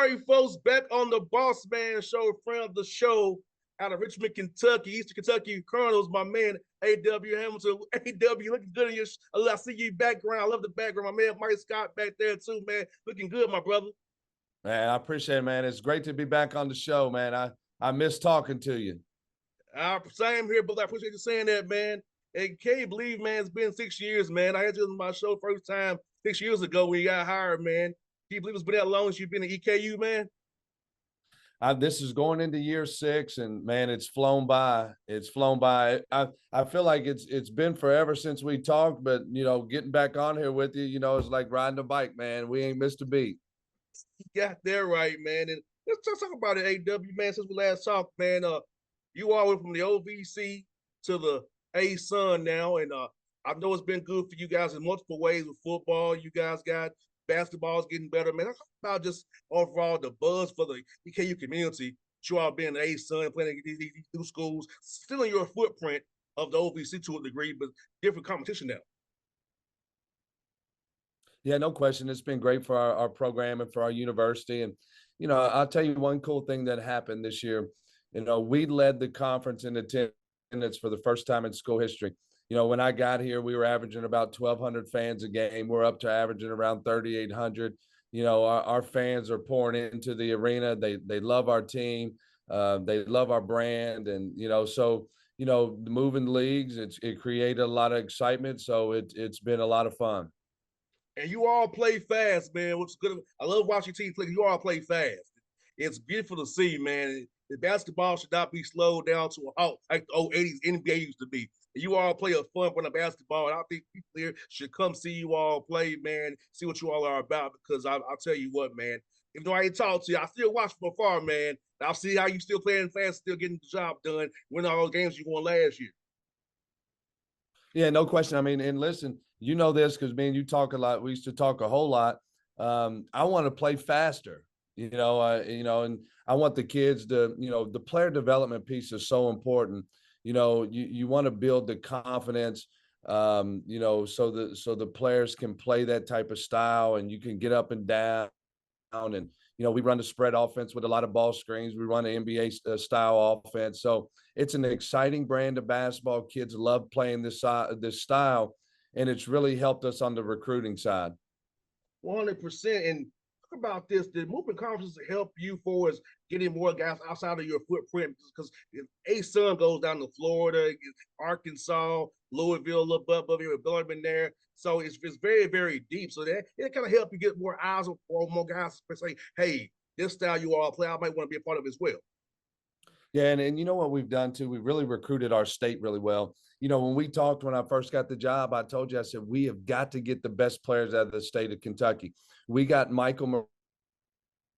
All right, folks, back on the Bossman show, friend of the show, out of Richmond, Kentucky, Eastern Kentucky Colonels, my man A.W. Hamilton. A.W. looking good in your. I see you background. I love the background. My man Mike Scott back there too, man. Looking good, my brother. Man, I appreciate it, man. It's great to be back on the show, man. I miss talking to you. Same here, but I appreciate you saying that, man. And can you believe, man, it's been 6 years, man. I had you on my show first time 6 years ago when you got hired, man. Can you believe it's been that long since you've been at EKU, man? This is going into year 6, and man, it's flown by. It's flown by. I feel like it's been forever since we talked, but getting back on here with you, it's like riding a bike, man. We ain't missed a beat. You got that right, man. And let's talk about it, AW, man. Since we last talked, man, you all went from the OVC to the A-Sun now, and I know it's been good for you guys in multiple ways with football. You guys got basketball's getting better, man. Let's talk about just overall the buzz for the EKU community. You all being the A-Sun, playing these new schools, still in your footprint of the OVC to a degree, but different competition now. Yeah, no question. It's been great for our program and for our university. And, I'll tell you one cool thing that happened this year. We led the conference in attendance for the first time in school history. When I got here, we were averaging about 1,200 fans a game. We're up to averaging around 3,800. Our fans are pouring into the arena. They love our team. They love our brand. And, moving leagues, it created a lot of excitement. So it's been a lot of fun. And you all play fast, man. Which is good. I love watching teams play. You all play fast. It's beautiful to see, man. The basketball should not be slowed down to a halt like the old 80s NBA used to be. And you all play a fun brand of basketball. And I think people here should come see you all play, man, see what you all are about. Because I'll tell you what, man, even though I ain't talked to you, I still watch from afar, man. I'll see how you still playing fast, still getting the job done, winning all those games you won last year. Yeah, no question. I mean, and listen, this because me and you talk a lot. We used to talk a whole lot. I want to play faster, and I want the kids to, the player development piece is so important. You want to build the confidence, so the players can play that type of style and you can get up and down. And, we run the spread offense with a lot of ball screens. We run an NBA style offense. So it's an exciting brand of basketball. Kids love playing this style, and it's really helped us on the recruiting side. 100%. And talk about this. Did moving conferences help you for as getting more guys outside of your footprint? Because A-Sun goes down to Florida, Arkansas, Louisville, a little bit above here with Bellarmine there. So it's very, very deep. So that it kind of help you get more eyes on more guys say, hey, this style you all play, I might want to be a part of it as well. Yeah, and you know what we've done too? We really recruited our state really well. When we talked when I first got the job, I told you, I said, we have got to get the best players out of the state of Kentucky. We got Michael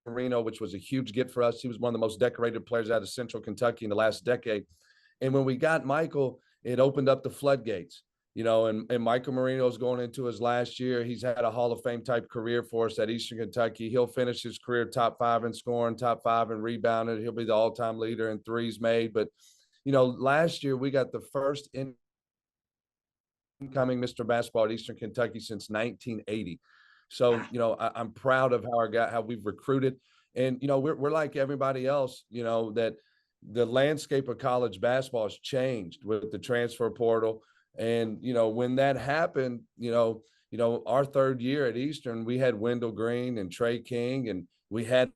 Marino, which was a huge get for us. He was one of the most decorated players out of Central Kentucky in the last decade. And when we got Michael, it opened up the floodgates. And Michael Marino's going into his last year. He's had a Hall of Fame type career for us at Eastern Kentucky. He'll finish his career top 5 in scoring, top 5 in rebounding. He'll be the all-time leader in threes made. But, last year we got the first incoming Mr. Basketball at Eastern Kentucky since 1980. So, I'm proud of how we've recruited. And, we're like everybody else, that the landscape of college basketball has changed with the transfer portal. And, when that happened, our third year at Eastern, we had Wendell Green and Trey King, and we had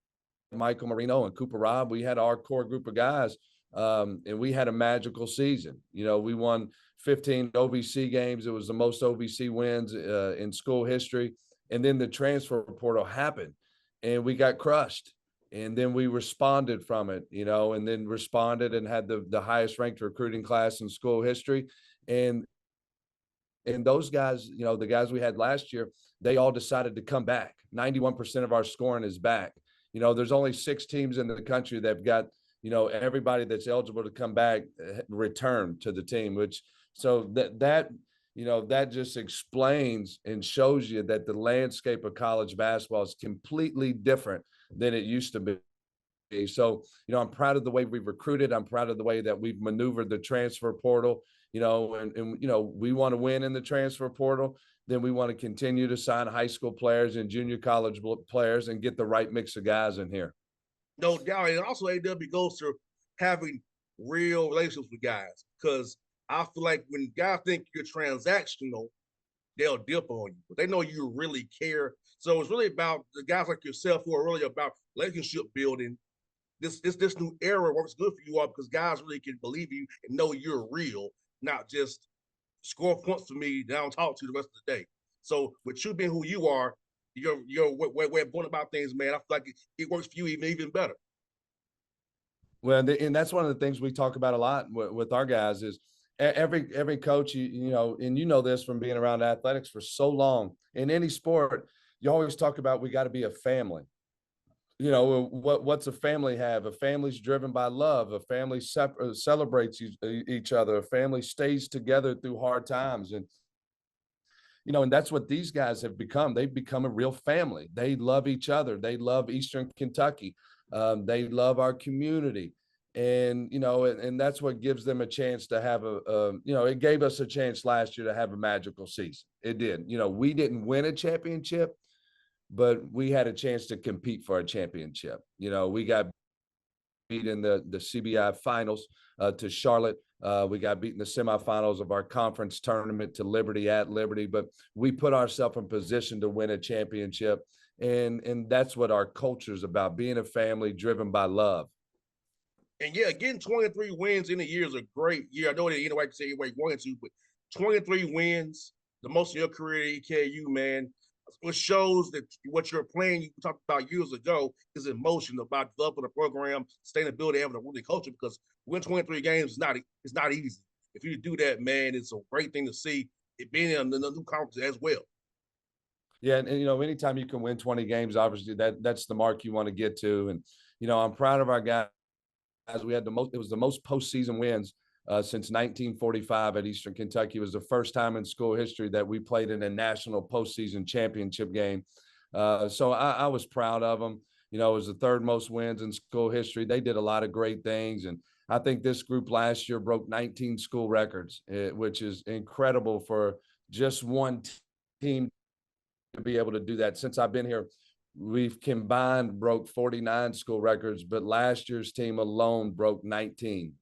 Michael Marino and Cooper Robb. We had our core group of guys, and we had a magical season. We won 15 OVC games. It was the most OVC wins in school history. And then the transfer portal happened, and we got crushed. And then we responded from it, and then responded and had the highest ranked recruiting class in school history. And those guys, the guys we had last year, they all decided to come back. 91% of our scoring is back. There's only 6 teams in the country that have got, everybody that's eligible to come back return to the team, that just explains and shows you that the landscape of college basketball is completely different than it used to be. So, I'm proud of the way we've recruited. I'm proud of the way that we've maneuvered the transfer portal, and we want to win in the transfer portal, then we want to continue to sign high school players and junior college players and get the right mix of guys in here. No doubt. And also AW goes to having real relationships with guys, because I feel like when guys think you're transactional, they'll dip on you, but they know you really care. So it's really about the guys like yourself who are really about relationship building. This new era works good for you all because guys really can believe you and know you're real, not just score points for me that I don't talk to the rest of the day. So with you being who you are, your way of going about things, man, I feel like it works for you even better. Well, and that's one of the things we talk about a lot with our guys is every coach, you know, and you know this from being around athletics for so long in any sport, you always talk about we got to be a family. You know, what's a family have? A family's driven by love. A family celebrates each other. A family stays together through hard times. And you know, and that's what these guys have become. They've become a real family. They love each other. They love Eastern Kentucky. They love our community. And, you know, and that's what gives them a chance to have you know, it gave us a chance last year to have a magical season. It did. You know, we didn't win a championship, but we had a chance to compete for a championship. You know, we got beat in the CBI finals to Charlotte. We got beat in the semifinals of our conference tournament to Liberty at Liberty, but we put ourselves in position to win a championship. And that's what our culture is about, being a family driven by love. And yeah, getting 23 wins in a year is a great year. I know that anybody can say anybody wanted to, but 23 wins, the most in your career at EKU, man, it shows that what you're playing, you talked about years ago, is in motion about developing a program, sustainability, having a winning culture. Because win 23 games is not easy. If you do that, man, it's a great thing to see. It being in the new conference as well. Yeah, and you know, anytime you can win 20 games, obviously that's the mark you want to get to. And you know, I'm proud of our guys. We had the most. It was the most postseason wins since 1945 at Eastern Kentucky. It was the first time in school history that we played in a national postseason championship game. So I was proud of them. You know, it was the third most wins in school history. They did a lot of great things, and I think this group last year broke 19 school records, which is incredible for just one team to be able to do that. Since I've been here, we've combined broke 49 school records, but last year's team alone broke 19.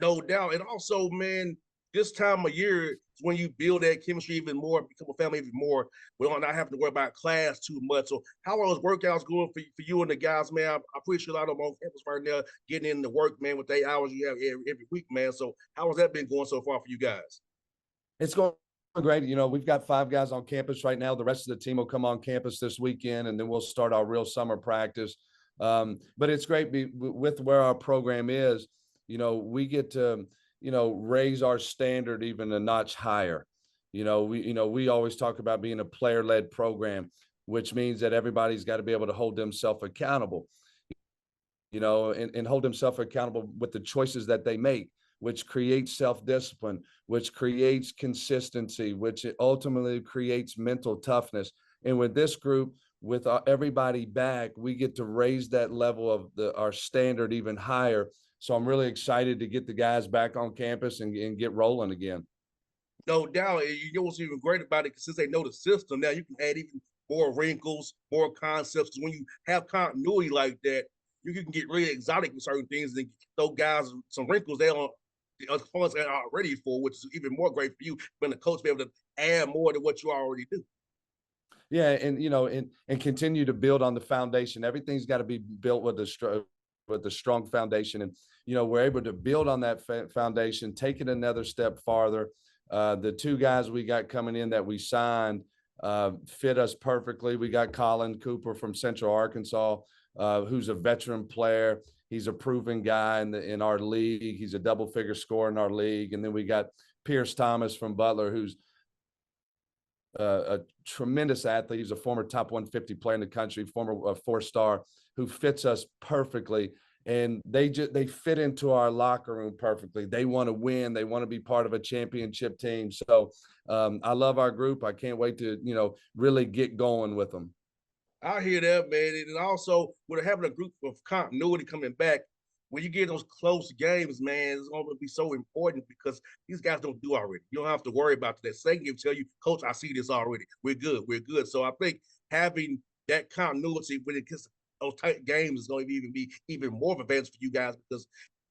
No doubt. And also, man, this time of year is when you build that chemistry even more, become a family even more. We don't not have to worry about class too much. So how are those workouts going for you and the guys, man? I'm pretty sure a lot of them on campus right now getting in the work, man, with the 8 hours you have every week, man. So how has that been going so far for you guys? It's going great. You know, we've got 5 guys on campus right now. The rest of the team will come on campus this weekend, and then we'll start our real summer practice. But it's great with where our program is. You know, we get to, you know, raise our standard even a notch higher. You know, we always talk about being a player-led program, which means that everybody's got to be able to hold themselves accountable, you know, and hold themselves accountable with the choices that they make, which creates self-discipline, which creates consistency, which ultimately creates mental toughness. And with this group, with everybody back, we get to raise that level of our standard even higher. So I'm really excited to get the guys back on campus and get rolling again. No doubt. And you know what's even great about it, because since they know the system, now you can add even more wrinkles, more concepts. Because when you have continuity like that, you can get really exotic with certain things and throw guys some wrinkles they don't funds they are ready for, which is even more great for you when the coach be able to add more to what you already do. Yeah, and you know, and continue to build on the foundation. Everything's got to be built with a strong foundation, and you know, we're able to build on that foundation, take it another step farther. The 2 guys we got coming in that we signed fit us perfectly. We got Colin Cooper from Central Arkansas, who's a veteran player. He's a proven guy in our league. He's a double-figure scorer in our league. And then we got Pierce Thomas from Butler, who's a tremendous athlete. He's a former top 150 player in the country, former 4-star, who fits us perfectly. And they fit into our locker room perfectly. They want to win. They want to be part of a championship team. So I love our group. I can't wait to, you know, really get going with them. I hear that, man. And also, with having a group of continuity coming back, when you get those close games, man, it's going to be so important because these guys don't do already. You don't have to worry about that. Second game tell you, Coach, I see this already. We're good. We're good. So I think having that continuity when it gets to those tight games is going to even be even more of an advantage for you guys because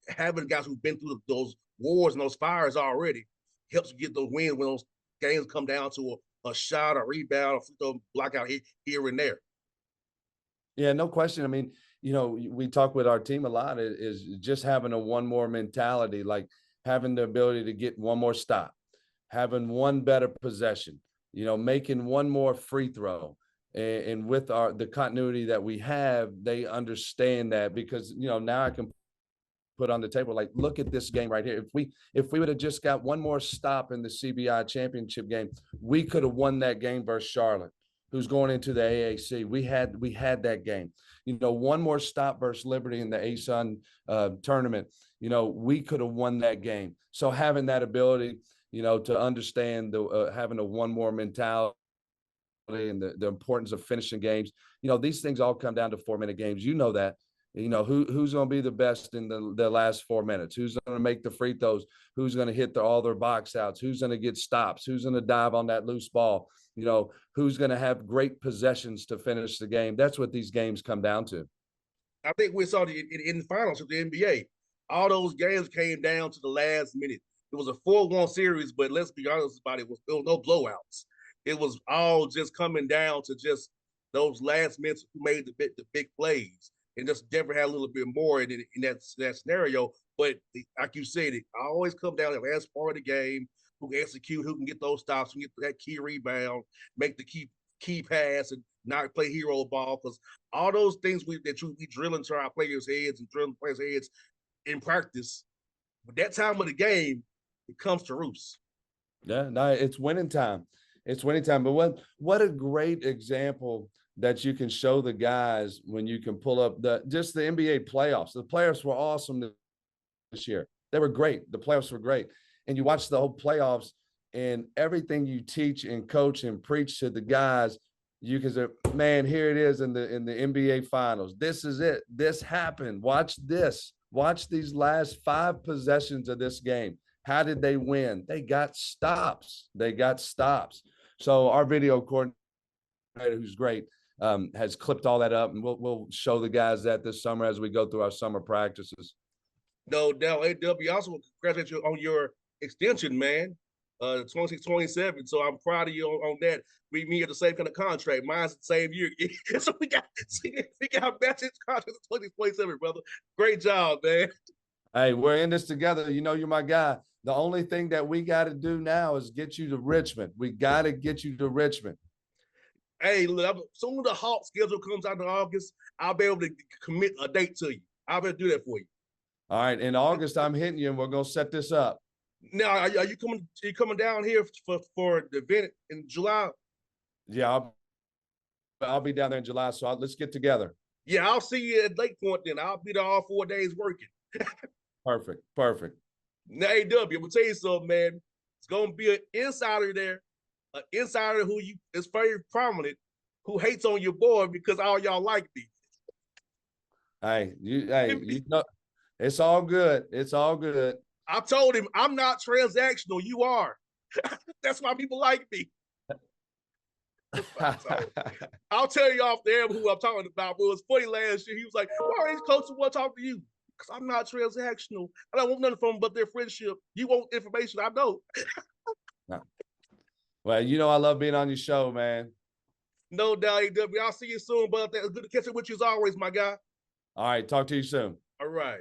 having guys who've been through those wars and those fires already helps you get those wins when those games come down to a shot, a rebound, a free throw blockout here and there. Yeah, no question. I mean, we talk with our team a lot is just having a one more mentality, like having the ability to get one more stop, having one better possession, making one more free throw. And with the continuity that we have, they understand that because, now I can put on the table, like, look at this game right here. If we would have just got one more stop in the CBI championship game, we could have won that game versus Charlotte, who's going into the AAC. We had that game. One more stop versus Liberty in the ASUN tournament. We could have won that game. So having that ability, to understand having a one more mentality and the importance of finishing games. These things all come down to 4-minute games. That. Who's going to be the best in the last 4 minutes? Who's going to make the free throws? Who's going to hit all their box outs? Who's going to get stops? Who's going to dive on that loose ball? Who's going to have great possessions to finish the game? That's what these games come down to. I think we saw in the finals of the NBA. All those games came down to the last minute. It was a 4-1 series, but let's be honest about it, there was no blowouts. It was all just coming down to just those last minutes who made the big plays. And just Denver had a little bit more in that scenario. But like you said, it always comes down to the last part of the game, who can execute, who can get those stops, who can get that key rebound, make the key pass, and not play hero ball. Because all those things we drill into our players' heads and drill players' heads in practice, but that time of the game, it comes to roost. Yeah, no, it's winning time. It's winning time. But what a great example that you can show the guys when you can pull up just the NBA playoffs. The playoffs were awesome this year. They were great. The playoffs were great. And you watch the whole playoffs and everything you teach and coach and preach to the guys, you can say, man, here it is in the NBA finals. This is it. This happened. Watch this. Watch these last 5 possessions of this game. How did they win? They got stops. So our video coordinator, who's great, has clipped all that up, and we'll show the guys that this summer as we go through our summer practices. No doubt. AW, also congratulate you on your extension, man. 26-27. So I'm proud of you on that. Me at the same kind of contract. Mine's the same year. So we got matching contracts 2027, brother. Great job, man. Hey, we're in this together. You're my guy. The only thing that we got to do now is get you to Richmond. We got to get you to Richmond. Hey, look, soon the Hawk schedule comes out in August, I'll be able to commit a date to you. I'll be able to do that for you. All right. In August, I'm hitting you, and we're going to set this up. Now, are you coming down here for the event in July? Yeah, I'll be down there in July, so let's get together. Yeah, I'll see you at Lake Point then. I'll be there all 4 days working. Perfect. Now, AW, I'm going to tell you something, man. It's going to be an insider there, an insider who is very prominent, who hates on your boy because all y'all like me. Hey, it's all good. It's all good. I told him I'm not transactional. You are. That's why people like me. I'll tell you off the air who I'm talking about. But it was funny last year. He was like, why are these coaches want to talk to you? Because I'm not transactional. I don't want nothing from them but their friendship. You want information, I know. Well, I love being on your show, man. No doubt, AW. I'll see you soon, but it's good to catch up with you as always, my guy. All right, talk to you soon. All right.